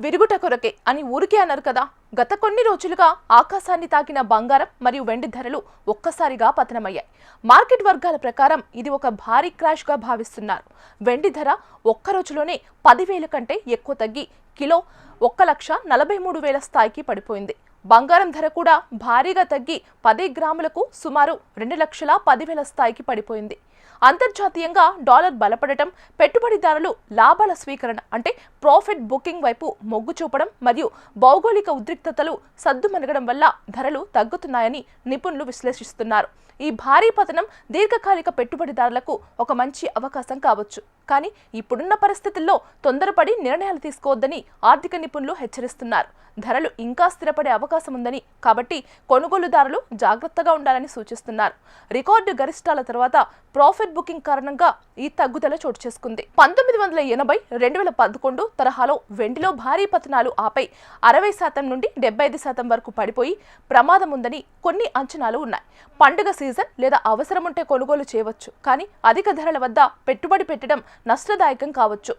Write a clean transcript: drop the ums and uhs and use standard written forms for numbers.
విరుగుట కొరకే అని ఊరికే అన్నారు కదా. గత కొన్ని రోజులుగా ఆకాశాన్ని తాకిన బంగారం మరియు వెండి ధరలు ఒక్కసారిగా పతనమయ్యాయి. మార్కెట్ వర్గాల ప్రకారం ఇది ఒక భారీ క్రాష్ గా భావిస్తున్నారు. వెండి ధర ఒక్క రోజులోనే 10,000 కంటే ఎక్కువ తగ్గి కిలో 1,43,000 స్థాయికి పడిపోయింది. బంగారం ధర కూడా భారీగా తగ్గి 10 గ్రాములకు సుమారు 2,10,000 స్థాయికి పడిపోయింది. అంతర్జాతీయంగా డాలర్ బలపడటం, పెట్టుబడిదారులు లాభాల స్వీకరణ అంటే ప్రాఫిట్ బుకింగ్ వైపు మొగ్గు చూపడం మరియు భౌగోళిక ఉద్రిక్తతలు సద్దుమణగడం వల్ల ధరలు తగ్గుతున్నాయని నిపుణులు విశ్లేషిస్తున్నారు. ఈ భారీ పతనం దీర్ఘకాలిక పెట్టుబడిదారులకు ఒక మంచి అవకాశం కావచ్చు. కానీ ఇప్పుడున్న పరిస్థితుల్లో తొందరపడి నిర్ణయాలు తీసుకోవద్దని ఆర్థిక నిపుణులు హెచ్చరిస్తున్నారు. ధరలు ఇంకా స్థిరపడే అవకాశం ఉందని, కాబట్టి కొనుగోలుదారులు జాగ్రత్తగా ఉండాలని సూచిస్తున్నారు. రికార్డు గరిష్టాల తర్వాత ప్రాఫిట్ బుకింగ్ కారణంగా ఈ తగ్గుదల చోటు చేసుకుంది. 1980-2011 తరహాలో వెండిలో భారీ పతనాలు ఆపై 60% నుండి 75% వరకు పడిపోయి ప్రమాదం ఉందని కొన్ని అంచనాలు ఉన్నాయి. పండుగ సీజన్ లేదా అవసరం ఉంటే కొనుగోలు చేయవచ్చు, కానీ అధిక ధరల వద్ద పెట్టుబడి పెట్టడం నష్టదాయకం కావచ్చు.